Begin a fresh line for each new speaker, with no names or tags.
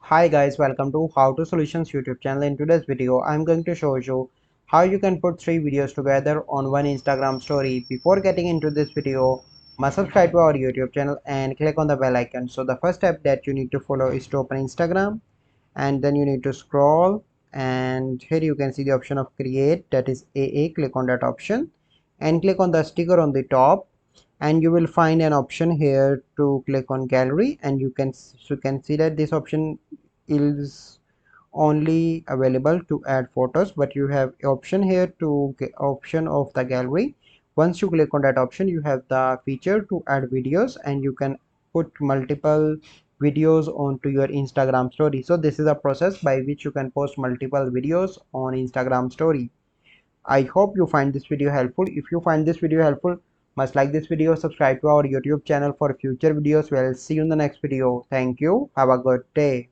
Hi guys, welcome to How to Solutions YouTube channel. In today's video, I'm going to show you how you can put three videos together on one Instagram story. Before getting into this video, must subscribe to our YouTube channel and click on the bell icon. So the first step that you need to follow is to open Instagram, and then you need to scroll, and here you can see the option of create, that is AA. Click on that option and click on the sticker on the top, and you will find an option here to click on gallery, and you can see that this option is only available to add photos, but you have option here to get option of the gallery. Once you click on that option, you have the feature to add videos, and you can put multiple videos onto your Instagram story. So this is a process by which you can post multiple videos on Instagram story. I hope you find this video helpful. If you find this video helpful, must like this video, subscribe to our YouTube channel for future videos. We'll see you in the next video. Thank you. Have a good day.